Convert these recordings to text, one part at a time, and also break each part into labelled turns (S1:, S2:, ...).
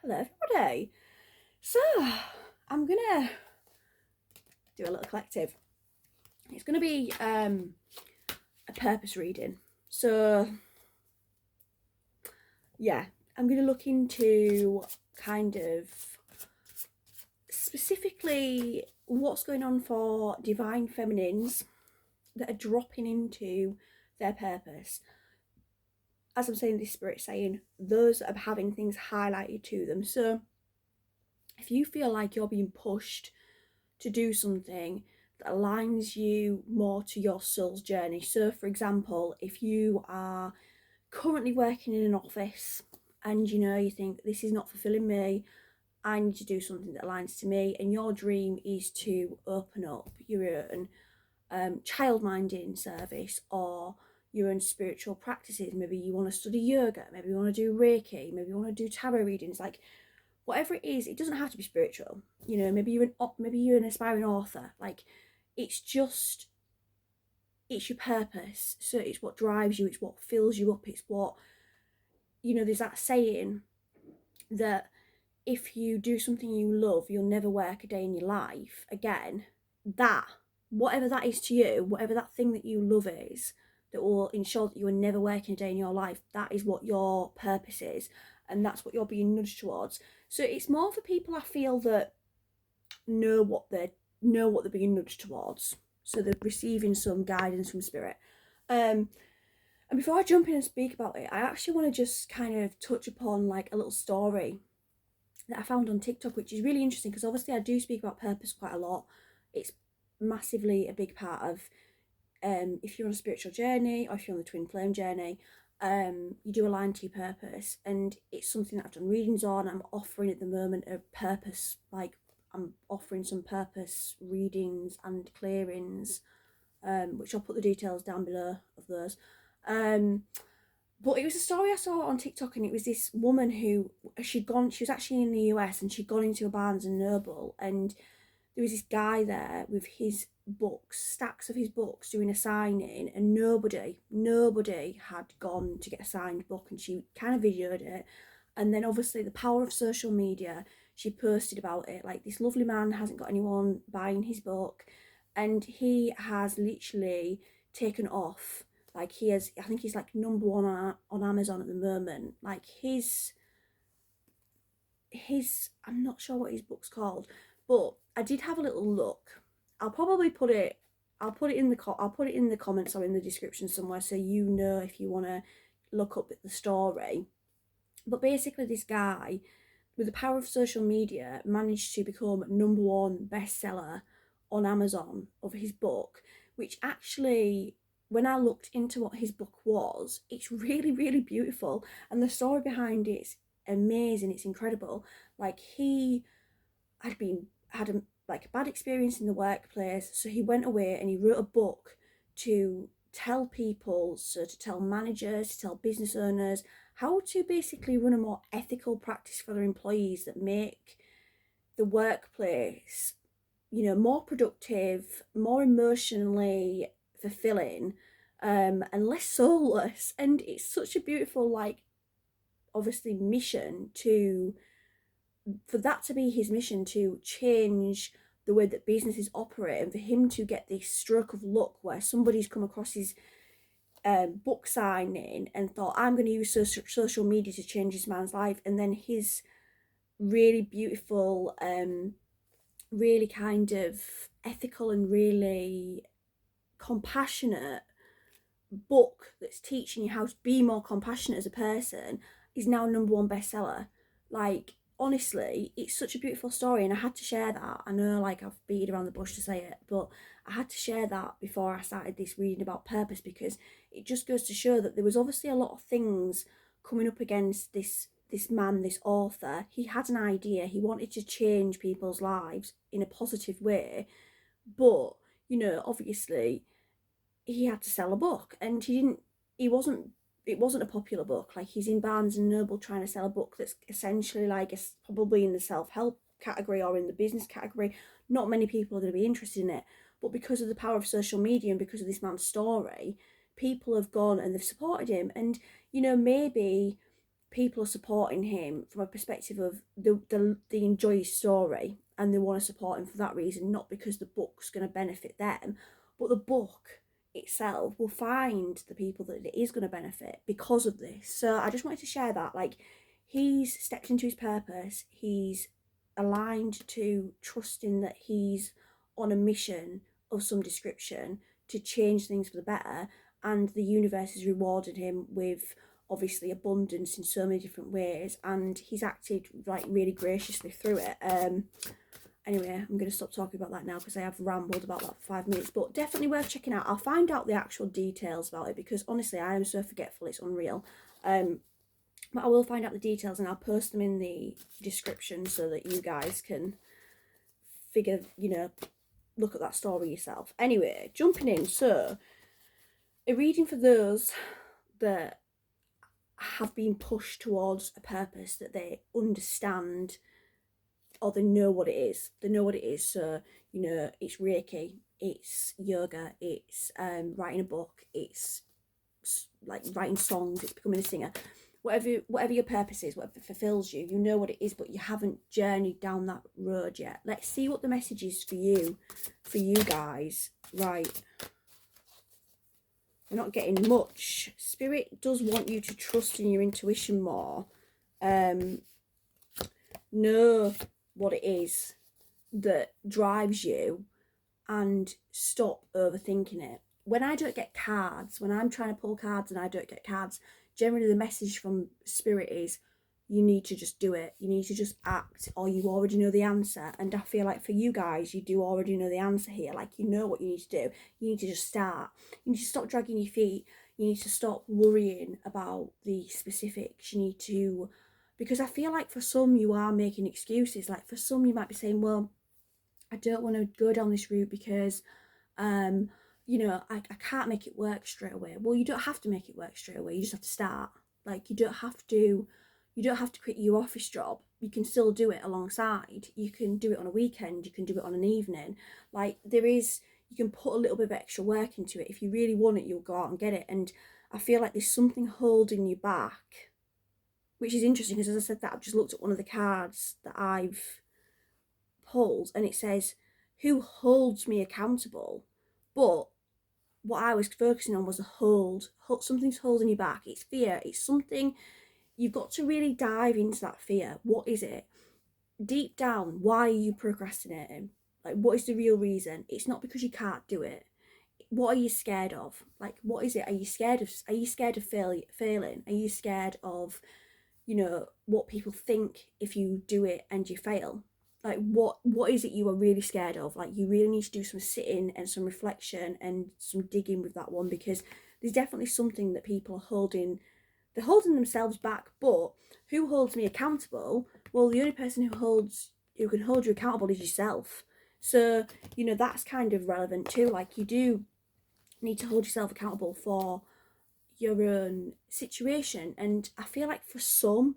S1: Hello everybody. So I'm gonna do a little collective. It's gonna be a purpose reading. So yeah, I'm gonna look into kind of specifically what's going on for divine feminines that are dropping into their purpose. As I'm saying, this spirit saying those that are having things highlighted to them. So if you feel like you're being pushed to do something that aligns you more to your soul's journey. So, for example, if you are currently working in an office and you think this is not fulfilling me, I need to do something that aligns to me, and your dream is to open up your own child minding service or your own spiritual practices. Maybe you want to study yoga, maybe you want to do Reiki, maybe you want to do tarot readings, like whatever it is. It doesn't have to be spiritual. Maybe you're an aspiring author. Like, it's just it's your purpose. So it's what drives you. It's what fills you up. It's what There's that saying that if you do something you love, you'll never work a day in your life again. That whatever that is to you, whatever that thing that you love is, that will ensure that you are never working a day in your life, that is what your purpose is, and that's what you're being nudged towards. So it's more for people, I feel, that know what they're being nudged towards. So they're receiving some guidance from spirit. And before I jump in and speak about it, I actually want to just kind of touch upon like a little story that I found on TikTok, which is really interesting because obviously I do speak about purpose quite a lot. It's massively a big part of if you're on a spiritual journey or if you're on the twin flame journey, you do align to your purpose, and it's something that I've done readings on. I'm offering at the moment a purpose, like I'm offering some purpose readings and clearings, which I'll put the details down below of those. But it was a story I saw on TikTok, and it was this woman who she was actually in the US, and she'd gone into a Barnes and Noble, and there was this guy there with his books, stacks of his books, doing a signing, and nobody had gone to get a signed book, and she kind of videoed it. And then obviously the power of social media, she posted about it, like, this lovely man hasn't got anyone buying his book, and he has literally taken off. Like, I think he's like number one on Amazon at the moment. Like, I'm not sure what his book's called, but I did have a little look. I'll probably put it. I'll put it in the comments or in the description somewhere, so if you want to look up the story. But basically, this guy, with the power of social media, managed to become number one bestseller on Amazon of his book, which actually, when I looked into what his book was, it's really, really beautiful, and the story behind it's amazing. It's incredible. Like, he had a bad experience in the workplace, so he went away and he wrote a book to tell people, so to tell managers, to tell business owners, how to basically run a more ethical practice for their employees that make the workplace, more productive, more emotionally fulfilling, and less soulless. And it's such a beautiful, like, obviously mission for that to be his mission, to change the way that businesses operate, and for him to get this stroke of luck where somebody's come across his book signing and thought, I'm going to use social media to change this man's life. And then his really beautiful, really kind of ethical and really compassionate book that's teaching you how to be more compassionate as a person is now number one bestseller. Like, honestly, it's such a beautiful story, and I had to share that. I know, like, I've beat around the bush to say it, but I had to share that before I started this reading about purpose, because it just goes to show that there was obviously a lot of things coming up against this man, this author. He had an idea. He wanted to change people's lives in a positive way, but obviously he had to sell a book, and it wasn't a popular book. Like, he's in Barnes and Noble trying to sell a book that's essentially like probably in the self-help category or in the business category. Not many people are going to be interested in it, but because of the power of social media and because of this man's story, people have gone and they've supported him. And maybe people are supporting him from a perspective of they enjoy his story and they want to support him for that reason, not because the book's going to benefit them, but the book itself will find the people that it is going to benefit because of this. So I just wanted to share that. Like, he's stepped into his purpose, he's aligned to trusting that he's on a mission of some description to change things for the better, and the universe has rewarded him with obviously abundance in so many different ways, and he's acted like really graciously through it. Anyway, I'm going to stop talking about that now because I have rambled about that for 5 minutes, but definitely worth checking out. I'll find out the actual details about it because honestly I am so forgetful, it's unreal. But I will find out the details and I'll post them in the description so that you guys can figure, look at that story yourself. Anyway, jumping in, so a reading for those that have been pushed towards a purpose that they understand or they know what it is. They know what it is. So, it's Reiki, it's yoga, it's writing a book, it's like writing songs, it's becoming a singer. Whatever your purpose is, whatever fulfills you, you know what it is, but you haven't journeyed down that road yet. Let's see what the message is for you guys. Right. We're not getting much. Spirit does want you to trust in your intuition more. Know what it is that drives you and stop overthinking it. When I don't get cards, when I'm trying to pull cards and I don't get cards, generally the message from Spirit is you need to just do it. You need to just act, or you already know the answer. And I feel like for you guys, you do already know the answer here. Like, you know what you need to do. You need to just start. You need to stop dragging your feet. You need to stop worrying about the specifics. You need to, because I feel like for some you are making excuses. Like, for some you might be saying, well, I don't want to go down this route because I can't make it work straight away. Well, you don't have to make it work straight away. You just have to start. Like, you don't have to quit your office job. You can still do it alongside. You can do it on a weekend. You can do it on an evening. Like, you can put a little bit of extra work into it. If you really want it, you'll go out and get it. And I feel like there's something holding you back, which is interesting because, as I said that, I've just looked at one of the cards that I've pulled and it says, who holds me accountable? But what I was focusing on was a hold. Something's holding you back. It's fear. It's something. You've got to really dive into that fear. What is it? Deep down, why are you procrastinating? Like, what is the real reason? It's not because you can't do it. What are you scared of? Like, what is it? Are you scared of failing? Are you scared of, what people think if you do it and you fail? Like, what is it you are really scared of? Like, you really need to do some sitting and some reflection and some digging with that one, because there's definitely something that people are holding. They're holding themselves back. But who holds me accountable? Well, the only person who can hold you accountable is yourself. So, that's kind of relevant too. Like, you do need to hold yourself accountable for your own situation. And I feel like for some,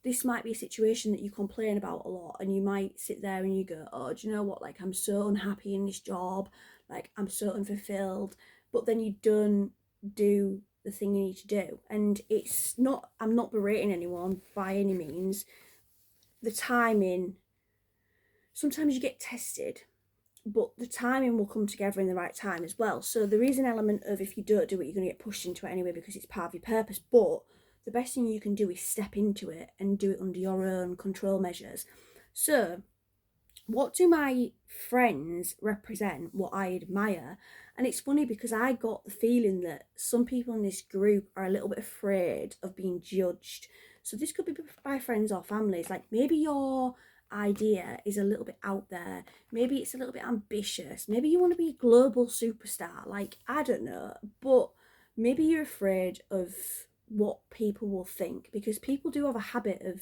S1: this might be a situation that you complain about a lot, and you might sit there and you go, oh, do you know what, like, I'm so unhappy in this job, like, I'm so unfulfilled, but then you don't do the thing you need to do. And I'm not berating anyone by any means. The timing, sometimes you get tested, but the timing will come together in the right time as well. So there is an element of, if you don't do it, you're going to get pushed into it anyway because it's part of your purpose. But the best thing you can do is step into it and do it under your own control measures. So what do my friends represent? What I admire? And it's funny because I got the feeling that some people in this group are a little bit afraid of being judged. So this could be by friends or families. Like, maybe your idea is a little bit out there. Maybe it's a little bit ambitious. Maybe you want to be a global superstar. Like, I don't know. But maybe you're afraid of what people will think, because people do have a habit of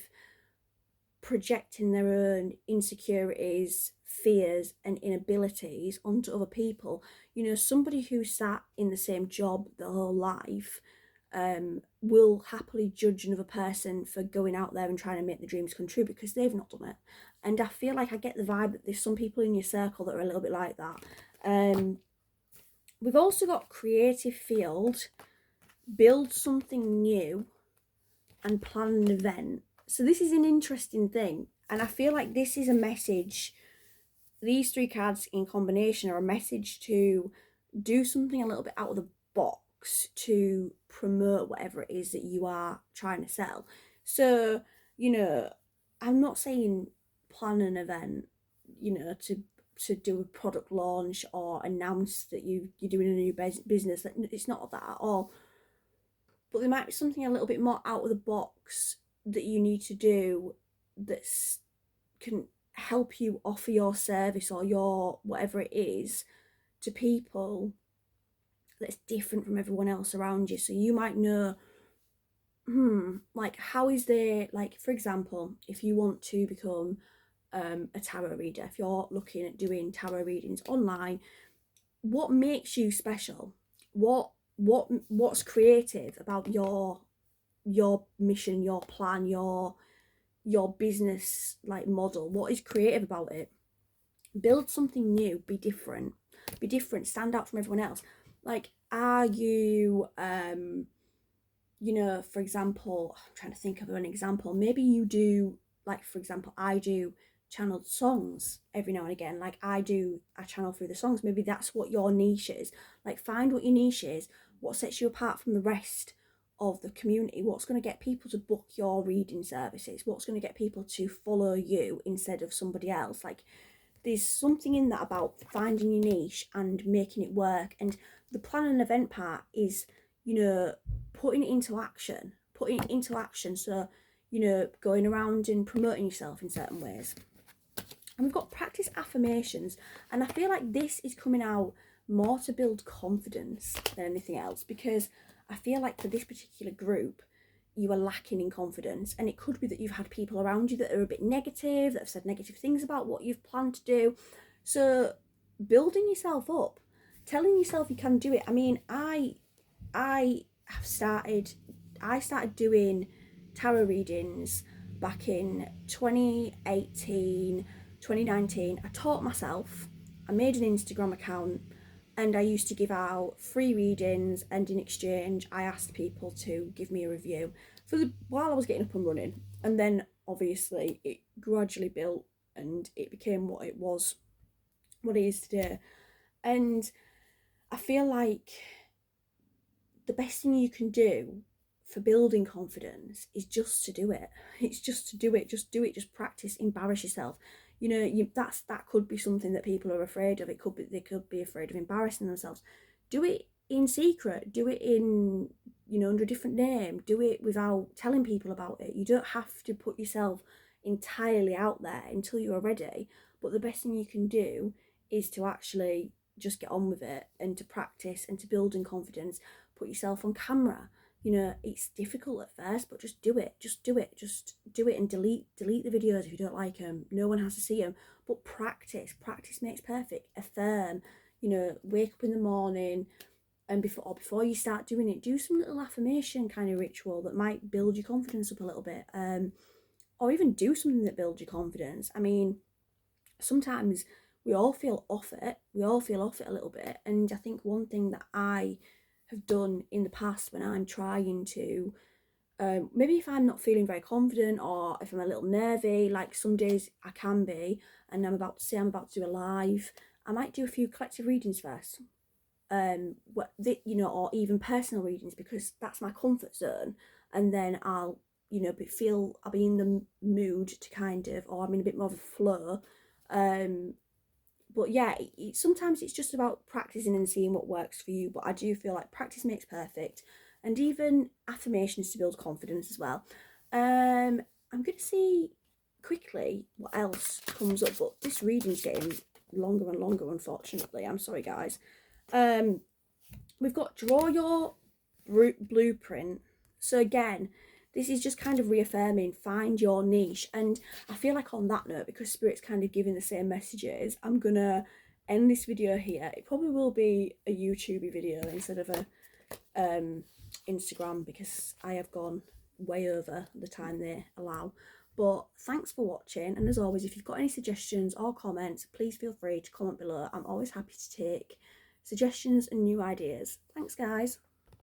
S1: projecting their own insecurities, fears and inabilities onto other people. Somebody who sat in the same job their whole life will happily judge another person for going out there and trying to make the dreams come true because they've not done it. And I feel like I get the vibe that there's some people in your circle that are a little bit like that. We've also got creative field, build something new, and plan an event. So this is an interesting thing, and I feel like this is a message. These three cards in combination are a message to do something a little bit out of the box to promote whatever it is that you are trying to sell. So, I'm not saying plan an event, to do a product launch or announce that you're doing a new business. It's not that at all. But there might be something a little bit more out of the box that you need to do that's can help you offer your service or your whatever it is to people that's different from everyone else around you. So you might know, like, how is there, like, for example, if you want to become a tarot reader, if you're looking at doing tarot readings online, what makes you special? What's creative about your mission, your plan, your business like model? What is creative about it? Build something new. Be different, stand out from everyone else. Like, are you for example, I'm trying to think of an example. Maybe you do, like, for example, I do channeled songs every now and again. Like, I channel through the songs. Maybe that's what your niche is. Like, find what your niche is, what sets you apart from the rest of the community, what's going to get people to book your reading services, what's going to get people to follow you instead of somebody else. Like, there's something in that about finding your niche and making it work. And the plan and event part is, putting it into action. So, going around and promoting yourself in certain ways. And we've got practice affirmations. And I feel like this is coming out more to build confidence than anything else, because I feel like for this particular group, you are lacking in confidence. And it could be that you've had people around you that are a bit negative, that have said negative things about what you've planned to do. So building yourself up, telling yourself you can do it. I mean, I started doing tarot readings back in 2018, 2019. I taught myself. I made an Instagram account, and I used to give out free readings, and in exchange I asked people to give me a review while I was getting up and running. And then obviously it gradually built and it became what it is today. And I feel like the best thing you can do for building confidence is just to do it. It's just to do it. Just do it. Just practice. Embarrass yourself. That could be something that people are afraid of. They could be afraid of embarrassing themselves. Do it in secret. Do it in under a different name. Do it without telling people about it. You don't have to put yourself entirely out there until you are ready. But the best thing you can do is to actually just get on with it and to practice and to build in confidence. Put yourself on camera. It's difficult at first, but just do it. Just do it. Just do it and delete the videos if you don't like them. No one has to see them. But practice. Practice makes perfect. Affirm. Wake up in the morning and before you start doing it, do some little affirmation kind of ritual that might build your confidence up a little bit. Or even do something that builds your confidence. I mean, sometimes we all feel off it. We all feel off it a little bit. And I think one thing that I have done in the past when I'm trying to, maybe if I'm not feeling very confident or if I'm a little nervy, like some days I can be, and I'm about to do a live, I might do a few collective readings first, or even personal readings, because that's my comfort zone. And then I'll be in the mood to kind of, or I'm in a bit more of a flow. But yeah, sometimes it's just about practicing and seeing what works for you. But I do feel like practice makes perfect, and even affirmations to build confidence as well. I'm going to see quickly what else comes up, but this reading's getting longer and longer, unfortunately. I'm sorry, guys. We've got draw your blueprint. So again, this is just kind of reaffirming, find your niche. And I feel like on that note, because Spirit's kind of giving the same messages, I'm going to end this video here. It probably will be a YouTube video instead of a Instagram, because I have gone way over the time they allow. But thanks for watching. And as always, if you've got any suggestions or comments, please feel free to comment below. I'm always happy to take suggestions and new ideas. Thanks, guys.